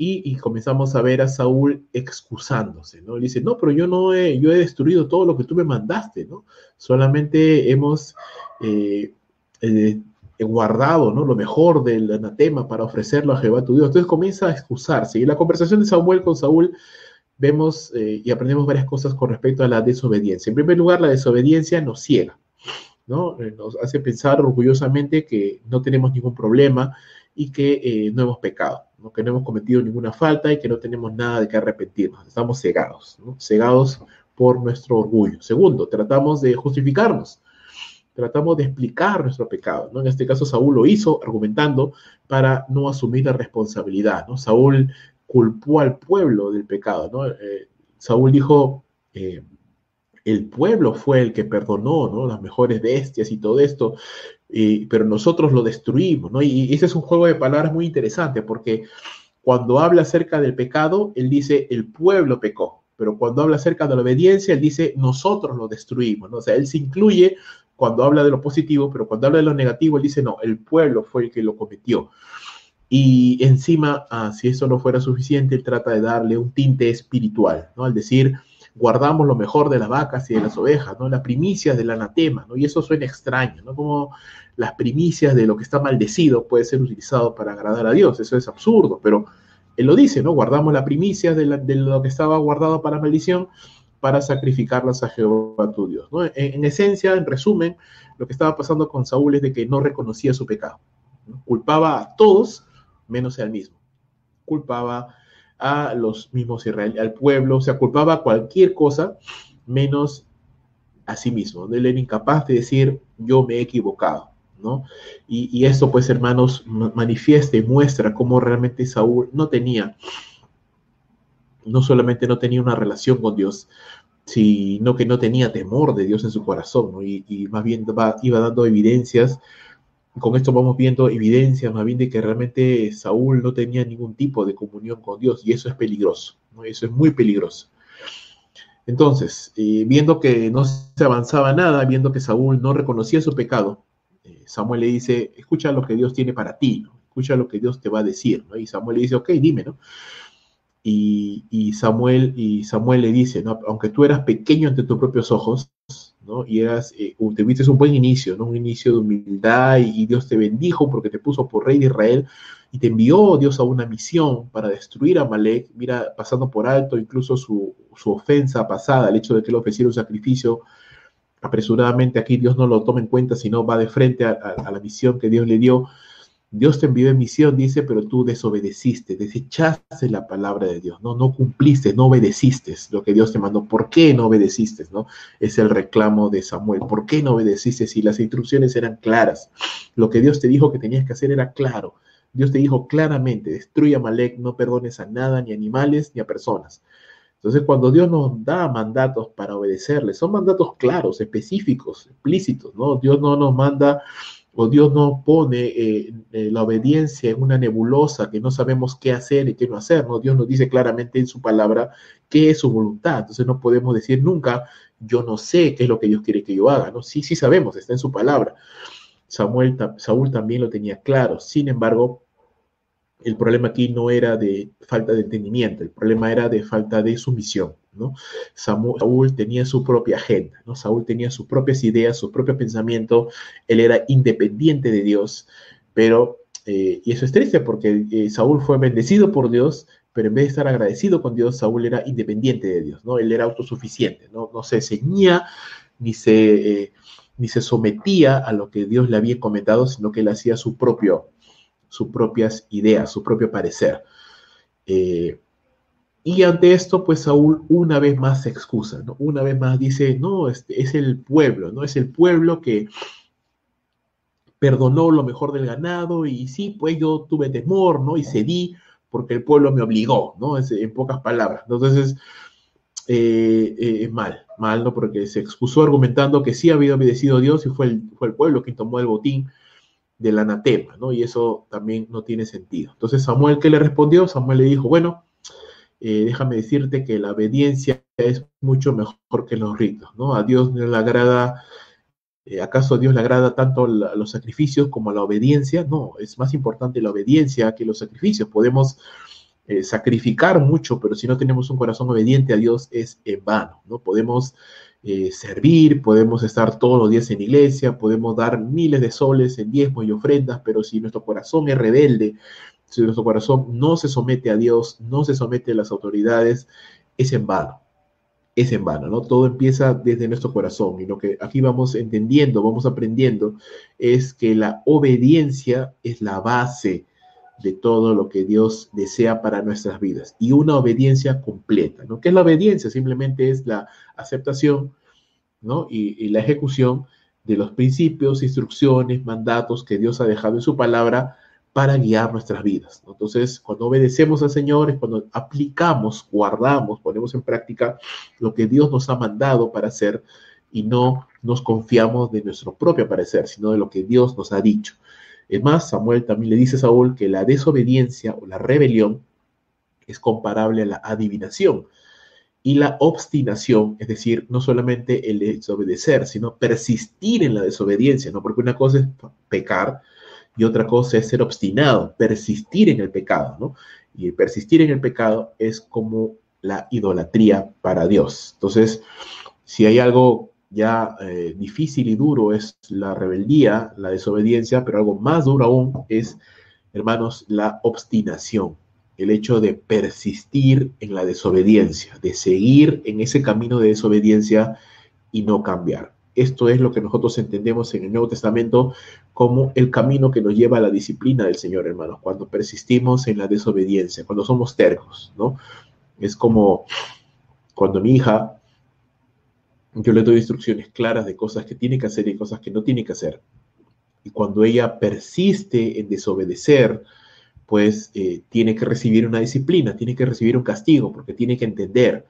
Y comenzamos a ver a Saúl excusándose, ¿no? Le dice: no, pero yo he destruido todo lo que tú me mandaste, ¿no? Solamente hemos eh, eh, guardado, ¿no? Lo mejor del anatema para ofrecerlo a Jehová tu Dios. Entonces comienza a excusarse. Y en la conversación de Samuel con Saúl vemos y aprendemos varias cosas con respecto a la desobediencia. En primer lugar, la desobediencia nos ciega, ¿no? Nos hace pensar orgullosamente que no tenemos ningún problema, y que no hemos pecado, ¿no? Que no hemos cometido ninguna falta y que no tenemos nada de qué arrepentirnos. Estamos cegados, ¿no? Cegados por nuestro orgullo. Segundo, tratamos de justificarnos, tratamos de explicar nuestro pecado, ¿no? En este caso, Saúl lo hizo argumentando para no asumir la responsabilidad, ¿no? Saúl culpó al pueblo del pecado, ¿no? Saúl dijo: el pueblo fue el que perdonó, ¿no? Las mejores bestias y todo esto, pero nosotros lo destruimos, ¿no? Y ese es un juego de palabras muy interesante, porque cuando habla acerca del pecado, él dice, el pueblo pecó, pero cuando habla acerca de la obediencia, él dice, nosotros lo destruimos, ¿no? O sea, él se incluye cuando habla de lo positivo, pero cuando habla de lo negativo, él dice, no, el pueblo fue el que lo cometió. Y encima, si eso no fuera suficiente, él trata de darle un tinte espiritual, ¿no? Al decir, guardamos lo mejor de las vacas y de las ovejas, ¿no? Las primicias del anatema, ¿no? Y eso suena extraño, ¿no? Como las primicias de lo que está maldecido puede ser utilizado para agradar a Dios. Eso es absurdo, pero él lo dice, ¿no? Guardamos las primicias de lo que estaba guardado para maldición para sacrificarlas a Jehová tu Dios, ¿no? En esencia, en resumen, lo que estaba pasando con Saúl es de que no reconocía su pecado, ¿no? Culpaba a todos menos al mismo. Culpaba a los mismos israelíes, al pueblo, o sea, culpaba a cualquier cosa menos a sí mismo. Él era incapaz de decir, yo me he equivocado, ¿no? Y esto, pues, hermanos, manifiesta y muestra cómo realmente Saúl no solamente no tenía una relación con Dios, sino que no tenía temor de Dios en su corazón, ¿no? Y más bien iba dando evidencias. Con esto vamos viendo evidencias más bien de que realmente Saúl no tenía ningún tipo de comunión con Dios, y eso es peligroso, ¿no? Eso es muy peligroso. Entonces, viendo que no se avanzaba nada, viendo que Saúl no reconocía su pecado, Samuel le dice, escucha lo que Dios tiene para ti, ¿no? Escucha lo que Dios te va a decir, ¿no? Y Samuel le dice, ok, dime, ¿no? Y Samuel le dice, ¿no? Aunque tú eras pequeño ante tus propios ojos, ¿no? Y tuviste un buen inicio, ¿no? Un inicio de humildad, y Dios te bendijo porque te puso por rey de Israel y te envió Dios a una misión para destruir a Amalek, mira, pasando por alto incluso su ofensa pasada, el hecho de que le ofreciera un sacrificio apresuradamente. Aquí Dios no lo toma en cuenta, sino va de frente a la misión que Dios le dio. Dios te envió en misión, dice, pero tú desobedeciste, desechaste la palabra de Dios, ¿no? No cumpliste, no obedeciste lo que Dios te mandó. ¿Por qué no obedeciste, no? Es el reclamo de Samuel. ¿Por qué no obedeciste si las instrucciones eran claras? Lo que Dios te dijo que tenías que hacer era claro. Dios te dijo claramente, destruye a Amalek, no perdones a nada, ni a animales, ni a personas. Entonces, cuando Dios nos da mandatos para obedecerle, son mandatos claros, específicos, explícitos, ¿no? Dios no nos manda, o Dios no pone la obediencia en una nebulosa que no sabemos qué hacer y qué no hacer, ¿no? Dios nos dice claramente en su palabra qué es su voluntad. Entonces, no podemos decir nunca, yo no sé qué es lo que Dios quiere que yo haga, ¿no? Sí, sí sabemos, está en su palabra. Saúl también lo tenía claro. Sin embargo, el problema aquí no era de falta de entendimiento, el problema era de falta de sumisión, ¿no? Saúl tenía su propia agenda, ¿no? Saúl tenía sus propias ideas, su propio pensamiento, él era independiente de Dios, pero, y eso es triste porque Saúl fue bendecido por Dios, pero en vez de estar agradecido con Dios, Saúl era independiente de Dios, ¿no? Él era autosuficiente, no se ceñía ni se sometía a lo que Dios le había encomendado, sino que él hacía sus propias ideas, su propio parecer. Y ante esto, pues Saúl una vez más se excusa, ¿no? Una vez más dice, no, es el pueblo, ¿no? Es el pueblo que perdonó lo mejor del ganado, y sí, pues yo tuve temor, ¿no? Y cedí porque el pueblo me obligó, ¿no? En pocas palabras. Entonces, mal, ¿no? Porque se excusó argumentando que sí había obedecido a Dios y fue el pueblo quien tomó el botín del anatema, ¿no? Y eso también no tiene sentido. Entonces, Samuel, ¿qué le respondió? Samuel le dijo, bueno, déjame decirte que la obediencia es mucho mejor que los ritos, ¿no? A Dios no le agrada, ¿acaso a Dios le agrada tanto los sacrificios como la obediencia? No, es más importante la obediencia que los sacrificios. Podemos sacrificar mucho, pero si no tenemos un corazón obediente a Dios es en vano, ¿no? Podemos servir, podemos estar todos los días en iglesia, podemos dar miles de soles en diezmos y ofrendas, pero si nuestro corazón es rebelde, si nuestro corazón no se somete a Dios, no se somete a las autoridades, es en vano, ¿no? Todo empieza desde nuestro corazón, y lo que aquí vamos entendiendo, vamos aprendiendo, es que la obediencia es la base de todo lo que Dios desea para nuestras vidas, y una obediencia completa, ¿no? ¿Qué es la obediencia? Simplemente es la aceptación, ¿no? Y la ejecución de los principios, instrucciones, mandatos que Dios ha dejado en su palabra para guiar nuestras vidas, ¿no? Entonces, cuando obedecemos al Señor es cuando aplicamos, guardamos, ponemos en práctica lo que Dios nos ha mandado para hacer y no nos confiamos de nuestro propio parecer, sino de lo que Dios nos ha dicho. Es más, Samuel también le dice a Saúl que la desobediencia o la rebelión es comparable a la adivinación. Y la obstinación, es decir, no solamente el desobedecer, sino persistir en la desobediencia, ¿no? Porque una cosa es pecar y otra cosa es ser obstinado, persistir en el pecado, ¿no? Y el persistir en el pecado es como la idolatría para Dios. Entonces, si hay algo ya difícil y duro es la rebeldía, la desobediencia, pero algo más duro aún es, hermanos, la obstinación, el hecho de persistir en la desobediencia, de seguir en ese camino de desobediencia y no cambiar. Esto es lo que nosotros entendemos en el Nuevo Testamento como el camino que nos lleva a la disciplina del Señor, hermanos, cuando persistimos en la desobediencia, cuando somos tercos, ¿no? Es como cuando mi hija, yo le doy instrucciones claras de cosas que tiene que hacer y cosas que no tiene que hacer. Y cuando ella persiste en desobedecer, pues tiene que recibir una disciplina, tiene que recibir un castigo, porque tiene que entender,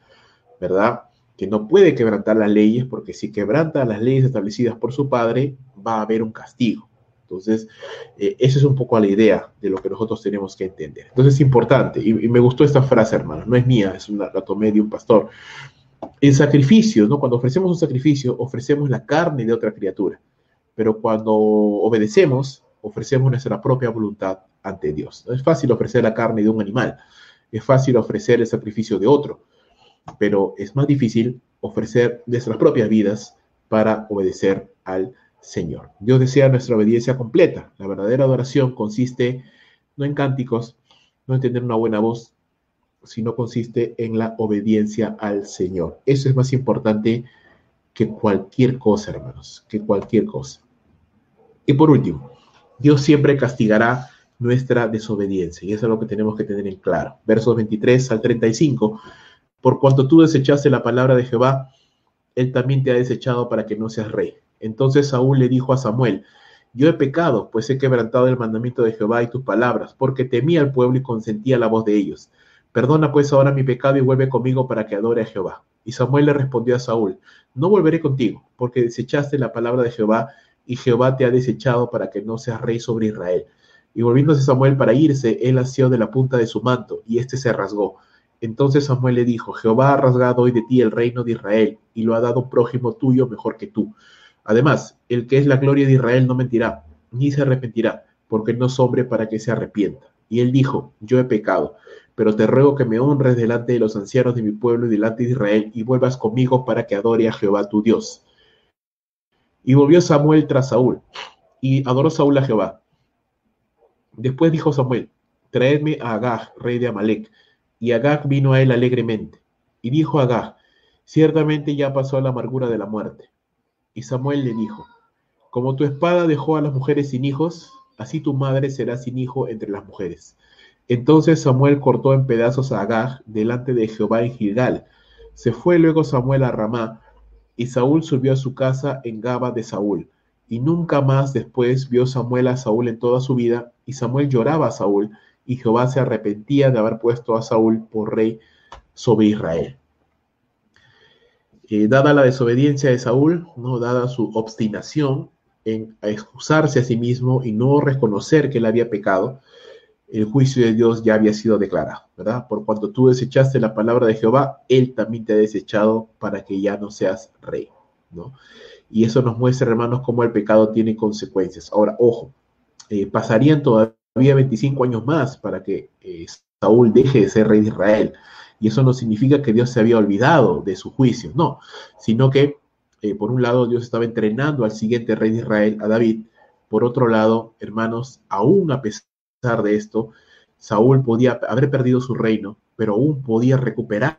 ¿verdad? Que no puede quebrantar las leyes, porque si quebranta las leyes establecidas por su padre, va a haber un castigo. Entonces, esa es un poco la idea de lo que nosotros tenemos que entender. Entonces, es importante, y me gustó esta frase, hermano, no es mía, la tomé de un pastor. En sacrificios, ¿no? Cuando ofrecemos un sacrificio, ofrecemos la carne de otra criatura, pero cuando obedecemos, ofrecemos nuestra propia voluntad ante Dios. No es fácil ofrecer la carne de un animal, es fácil ofrecer el sacrificio de otro, pero es más difícil ofrecer nuestras propias vidas para obedecer al Señor. Dios desea nuestra obediencia completa. La verdadera adoración consiste no en cánticos, no en tener una buena voz, sino consiste en la obediencia al Señor. Eso es más importante que cualquier cosa, hermanos, que cualquier cosa. Y por último, Dios siempre castigará nuestra desobediencia, y eso es lo que tenemos que tener en claro. Versos 23 al 35. Por cuanto tú desechaste la palabra de Jehová, él también te ha desechado para que no seas rey. Entonces Saúl le dijo a Samuel: yo he pecado, pues he quebrantado el mandamiento de Jehová y tus palabras, porque temía al pueblo y consentía la voz de ellos. Perdona pues ahora mi pecado y vuelve conmigo para que adore a Jehová. Y Samuel le respondió a Saúl: no volveré contigo, porque desechaste la palabra de Jehová, y Jehová te ha desechado para que no seas rey sobre Israel. Y volviéndose Samuel para irse, él asió de la punta de su manto, y éste se rasgó. Entonces Samuel le dijo: Jehová ha rasgado hoy de ti el reino de Israel, y lo ha dado un prójimo tuyo mejor que tú. Además, el que es la gloria de Israel no mentirá, ni se arrepentirá, porque no es hombre para que se arrepienta. Y él dijo: yo he pecado, pero te ruego que me honres delante de los ancianos de mi pueblo y delante de Israel, y vuelvas conmigo para que adore a Jehová tu Dios. Y volvió Samuel tras Saúl, y adoró Saúl a Jehová. Después dijo Samuel: traedme a Agag, rey de Amalec. Y Agag vino a él alegremente. Y dijo Agag: ciertamente ya pasó la amargura de la muerte. Y Samuel le dijo: como tu espada dejó a las mujeres sin hijos, así tu madre será sin hijo entre las mujeres. Entonces Samuel cortó en pedazos a Agag delante de Jehová en Gilgal. Se fue luego Samuel a Ramá, y Saúl subió a su casa en Gaba de Saúl. Y nunca más después vio Samuel a Saúl en toda su vida, y Samuel lloraba a Saúl, y Jehová se arrepentía de haber puesto a Saúl por rey sobre Israel. Dada la desobediencia de Saúl, ¿no? Dada su obstinación en excusarse a sí mismo y no reconocer que él había pecado, el juicio de Dios ya había sido declarado, ¿verdad? Por cuanto tú desechaste la palabra de Jehová, él también te ha desechado para que ya no seas rey, ¿no? Y eso nos muestra, hermanos, cómo el pecado tiene consecuencias. Ahora, ojo, pasarían todavía 25 años más para que Saúl deje de ser rey de Israel. Y eso no significa que Dios se había olvidado de su juicio, no, sino que, por un lado, Dios estaba entrenando al siguiente rey de Israel, a David. Por otro lado, hermanos, aún a pesar de esto, Saúl podía haber perdido su reino, pero aún podía recuperar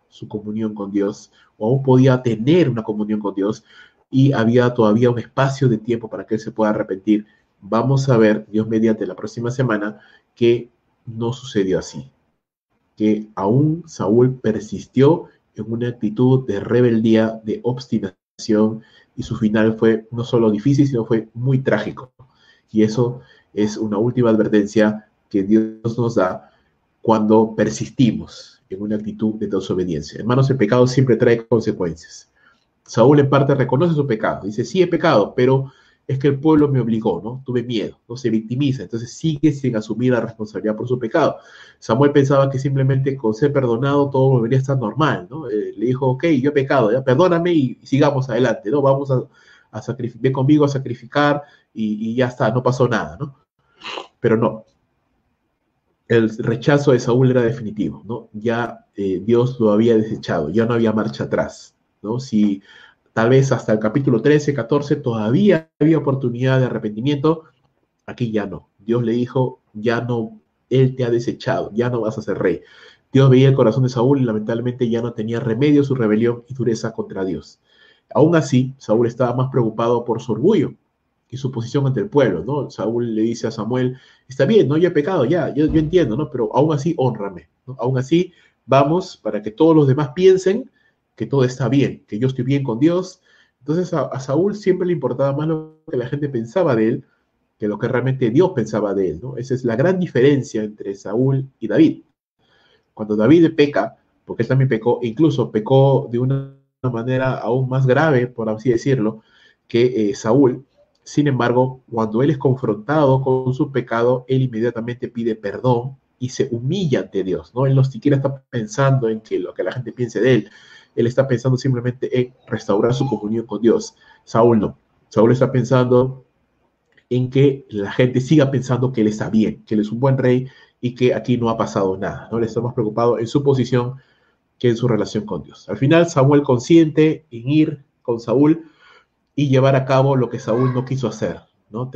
su comunión con Dios, o aún podía tener una comunión con Dios, y había todavía un espacio de tiempo para que él se pueda arrepentir. Vamos a ver, Dios mediante, la próxima semana, que no sucedió así, que aún Saúl persistió en una actitud de rebeldía, de obstinación, y su final fue no solo difícil, sino fue muy trágico. Y eso es una última advertencia que Dios nos da cuando persistimos en una actitud de desobediencia. Hermanos, el pecado siempre trae consecuencias. Saúl en parte reconoce su pecado, dice, sí he pecado, pero es que el pueblo me obligó, ¿no? Tuve miedo, no se victimiza, entonces sigue sin asumir la responsabilidad por su pecado. Samuel pensaba que simplemente con ser perdonado todo volvería a estar normal, ¿no? Le dijo, ok, yo he pecado, ya perdóname y sigamos adelante, ¿no? Vamos a sacrificar, ven conmigo a sacrificar y ya está, no pasó nada, ¿no? Pero no, el rechazo de Saúl era definitivo, ¿no? Ya Dios lo había desechado, ya no había marcha atrás, ¿no? Si tal vez hasta el capítulo 13, 14 todavía había oportunidad de arrepentimiento, aquí ya no. Dios le dijo, ya no, Él te ha desechado, ya no vas a ser rey. Dios veía el corazón de Saúl y lamentablemente ya no tenía remedio su rebelión y dureza contra Dios. Aún así, Saúl estaba más preocupado por su orgullo y su posición ante el pueblo, ¿no? Saúl le dice a Samuel, está bien, ¿no? Yo he pecado, ya, yo entiendo, ¿no? Pero aún así, hónrame, ¿no? Aún así, vamos para que todos los demás piensen que todo está bien, que yo estoy bien con Dios. Entonces a Saúl siempre le importaba más lo que la gente pensaba de él que lo que realmente Dios pensaba de él, ¿no? Esa es la gran diferencia entre Saúl y David. Cuando David peca, porque él también pecó, e incluso pecó de una manera aún más grave, por así decirlo, que Saúl. Sin embargo, cuando él es confrontado con su pecado, él inmediatamente pide perdón y se humilla ante Dios, ¿no? Él no siquiera está pensando en que lo que la gente piense de él, él está pensando simplemente en restaurar su comunión con Dios. Saúl no. Saúl está pensando en que la gente siga pensando que él está bien, que él es un buen rey y que aquí no ha pasado nada, ¿no? Le está más preocupado en su posición que en su relación con Dios. Al final, Samuel consiente en ir con Saúl y llevar a cabo lo que Saúl no quiso hacer, ¿no?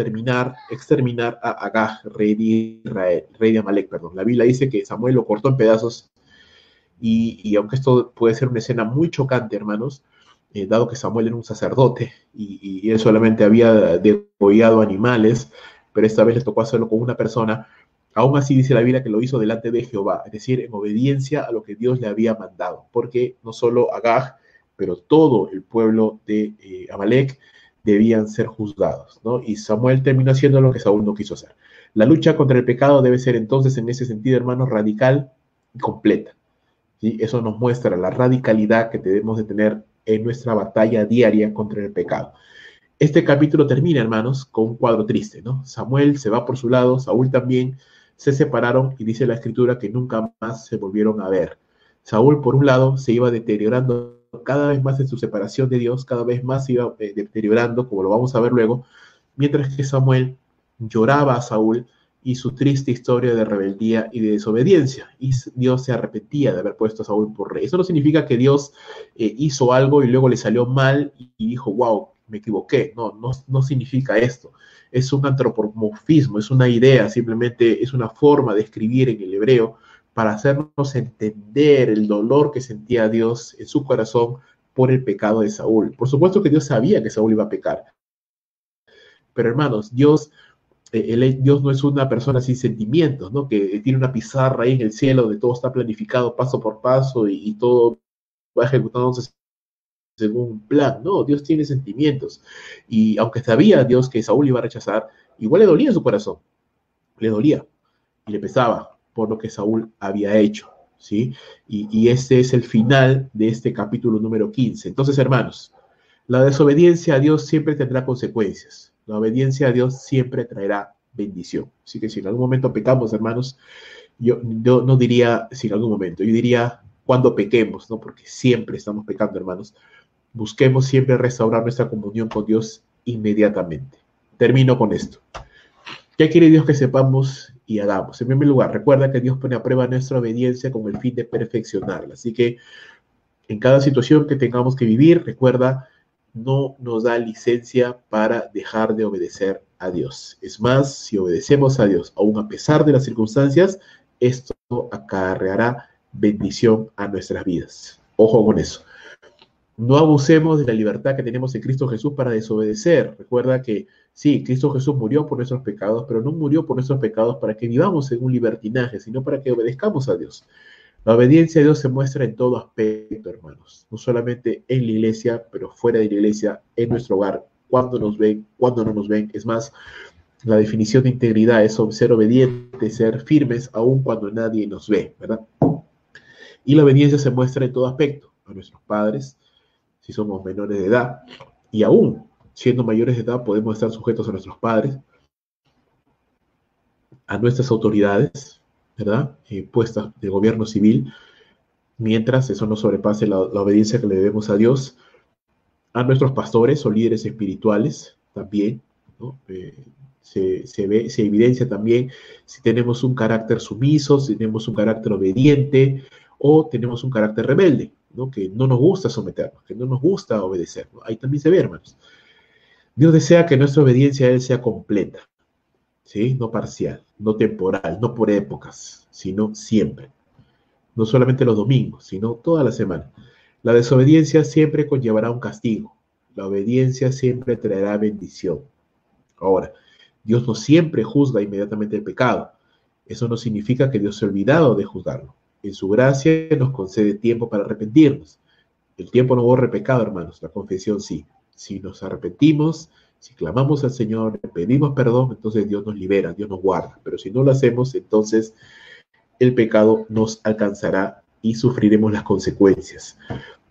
Exterminar a Agag, rey de Israel, rey de Amalek, perdón. La Biblia dice que Samuel lo cortó en pedazos y aunque esto puede ser una escena muy chocante, hermanos, dado que Samuel era un sacerdote y él solamente había degollado animales, pero esta vez le tocó hacerlo con una persona, aún así dice la Biblia que lo hizo delante de Jehová, es decir, en obediencia a lo que Dios le había mandado, porque no solo Agag, pero todo el pueblo de Amalek debían ser juzgados, ¿no? Y Samuel terminó haciendo lo que Saúl no quiso hacer. La lucha contra el pecado debe ser entonces, en ese sentido, hermanos, radical y completa. ¿Sí? Eso nos muestra la radicalidad que debemos de tener en nuestra batalla diaria contra el pecado. Este capítulo termina, hermanos, con un cuadro triste, ¿no? Samuel se va por su lado, Saúl también, se separaron y dice la escritura que nunca más se volvieron a ver. Saúl, por un lado, se iba deteriorando cada vez más en su separación de Dios, cada vez más se iba deteriorando, como lo vamos a ver luego, mientras que Samuel lloraba a Saúl y su triste historia de rebeldía y de desobediencia. Y Dios se arrepentía de haber puesto a Saúl por rey. Eso no significa que Dios hizo algo y luego le salió mal y dijo, wow, me equivoqué. No significa esto. Es un antropomorfismo, es una idea, simplemente es una forma de escribir en el hebreo para hacernos entender el dolor que sentía Dios en su corazón por el pecado de Saúl. Por supuesto que Dios sabía que Saúl iba a pecar, pero hermanos, Dios no es una persona sin sentimientos, ¿no? Que tiene una pizarra ahí en el cielo donde todo está planificado paso por paso y todo va ejecutándose según un plan. No, Dios tiene sentimientos. Y aunque sabía Dios que Saúl iba a rechazar, igual le dolía en su corazón, le dolía y le pesaba por lo que Saúl había hecho, ¿sí? Y este es el final de este capítulo número 15. Entonces, hermanos, la desobediencia a Dios siempre tendrá consecuencias. La obediencia a Dios siempre traerá bendición. Así que si en algún momento pecamos, hermanos, yo no diría si en algún momento, yo diría cuando pequemos, ¿no? Porque siempre estamos pecando, hermanos. Busquemos siempre restaurar nuestra comunión con Dios inmediatamente. Termino con esto. ¿Qué quiere Dios que sepamos y hagamos? En primer lugar, recuerda que Dios pone a prueba nuestra obediencia con el fin de perfeccionarla. Así que en cada situación que tengamos que vivir, recuerda, no nos da licencia para dejar de obedecer a Dios. Es más, si obedecemos a Dios, aún a pesar de las circunstancias, esto acarreará bendición a nuestras vidas. Ojo con eso. No abusemos de la libertad que tenemos en Cristo Jesús para desobedecer. Recuerda que sí, Cristo Jesús murió por nuestros pecados, pero no murió por nuestros pecados para que vivamos en un libertinaje, sino para que obedezcamos a Dios. La obediencia a Dios se muestra en todo aspecto, hermanos. No solamente en la iglesia, pero fuera de la iglesia, en nuestro hogar, cuando nos ven, cuando no nos ven. Es más, La definición de integridad es ser obedientes, ser firmes, aun cuando nadie nos ve, ¿verdad? Y la obediencia se muestra en todo aspecto, a nuestros padres, si somos menores de edad, y aún siendo mayores de edad podemos estar sujetos a nuestros padres, a nuestras autoridades, ¿verdad? Puestas de gobierno civil, mientras eso no sobrepase la obediencia que le debemos a Dios, a nuestros pastores o líderes espirituales también, ¿no? Se evidencia también si tenemos un carácter sumiso, si tenemos un carácter obediente o tenemos un carácter rebelde, ¿no? Que no nos gusta someternos, que no nos gusta obedecer, ¿no? Ahí también se ve, hermanos. Dios desea que nuestra obediencia a Él sea completa, ¿sí? No parcial, no temporal, no por épocas, sino siempre. No solamente los domingos, sino toda la semana. La desobediencia siempre conllevará un castigo. La obediencia siempre traerá bendición. Ahora, Dios no siempre juzga inmediatamente el pecado. Eso no significa que Dios se ha olvidado de juzgarlo. En su gracia nos concede tiempo para arrepentirnos. El tiempo no borra el pecado, hermanos. La confesión sí. Si nos arrepentimos, si clamamos al Señor, le pedimos perdón, entonces Dios nos libera, Dios nos guarda. Pero si no lo hacemos, entonces el pecado nos alcanzará y sufriremos las consecuencias.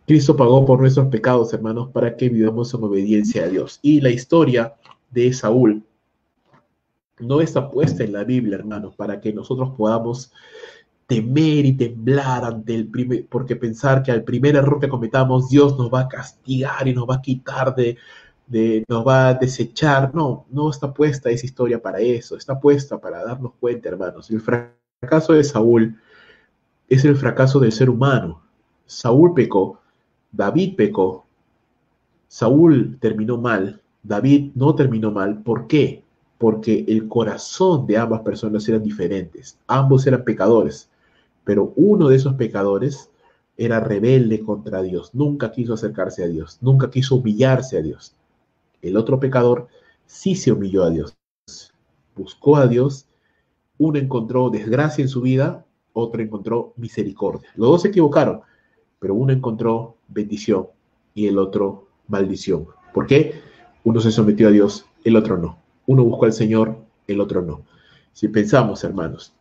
Cristo pagó por nuestros pecados, hermanos, para que vivamos en obediencia a Dios. Y la historia de Saúl no está puesta en la Biblia, hermanos, para que nosotros podamos temer y temblar ante el primer, porque pensar que al primer error que cometamos Dios nos va a castigar y nos va a quitar nos va a desechar. No, no está puesta esa historia para eso, está puesta para darnos cuenta, hermanos. El fracaso de Saúl es el fracaso del ser humano. Saúl pecó, David pecó, Saúl terminó mal, David no terminó mal. ¿Por qué? Porque el corazón de ambas personas eran diferentes. Ambos eran pecadores, pero uno de esos pecadores era rebelde contra Dios. Nunca quiso acercarse a Dios, nunca quiso humillarse a Dios. El otro pecador sí se humilló a Dios, buscó a Dios. Uno encontró desgracia en su vida, otro encontró misericordia. Los dos se equivocaron, pero uno encontró bendición y el otro maldición. ¿Por qué? Uno se sometió a Dios, el otro no. Uno buscó al Señor, el otro no. Si pensamos, hermanos,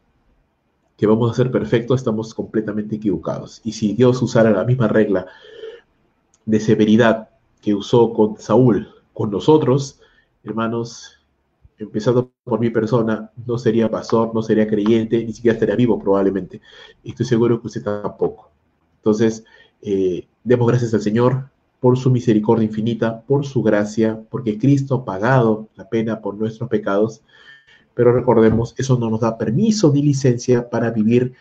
que vamos a ser perfectos, estamos completamente equivocados. Y si Dios usara la misma regla de severidad que usó con Saúl, con nosotros, hermanos, empezando por mi persona, no sería pastor, no sería creyente, ni siquiera estaría vivo probablemente. Y estoy seguro que usted tampoco. Entonces, demos gracias al Señor por su misericordia infinita, por su gracia, porque Cristo ha pagado la pena por nuestros pecados. Pero recordemos, eso no nos da permiso ni licencia para vivir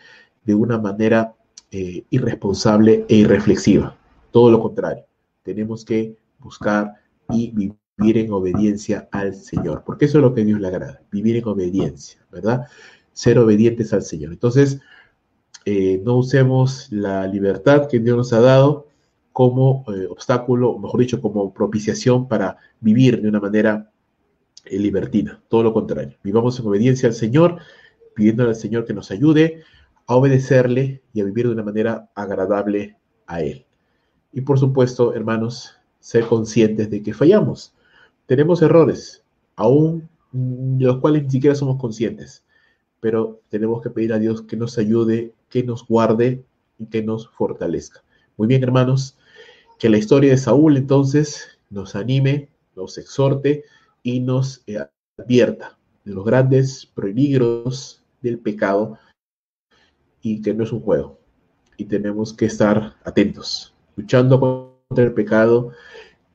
de una manera irresponsable e irreflexiva. Todo lo contrario, tenemos que buscar y vivir en obediencia al Señor, porque eso es lo que a Dios le agrada, vivir en obediencia, ¿verdad? Ser obedientes al Señor. Entonces, no usemos la libertad que Dios nos ha dado como obstáculo, o mejor dicho, como propiciación para vivir de una manera libertina. Todo lo contrario. Vivamos en obediencia al Señor, pidiéndole al Señor que nos ayude a obedecerle y a vivir de una manera agradable a Él. Y por supuesto, hermanos, ser conscientes de que fallamos. Tenemos errores, aún de los cuales ni siquiera somos conscientes, pero tenemos que pedir a Dios que nos ayude, que nos guarde y que nos fortalezca. Muy bien, hermanos, que la historia de Saúl entonces nos anime, nos exhorte y nos advierta de los grandes peligros del pecado y que no es un juego. Y tenemos que estar atentos, luchando contra el pecado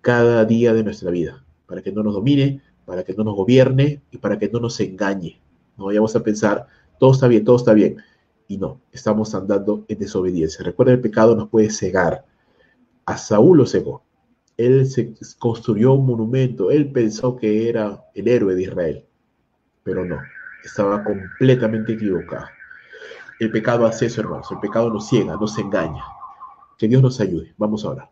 cada día de nuestra vida, para que no nos domine, para que no nos gobierne y para que no nos engañe. No vayamos a pensar, todo está bien. Y no, estamos andando en desobediencia. Recuerda, el pecado nos puede cegar. A Saúl lo cegó. Él se construyó un monumento, él pensó que era el héroe de Israel, pero no, estaba completamente equivocado. El pecado hace eso, hermanos, el pecado nos ciega, nos engaña. Que Dios nos ayude. Vamos a orar.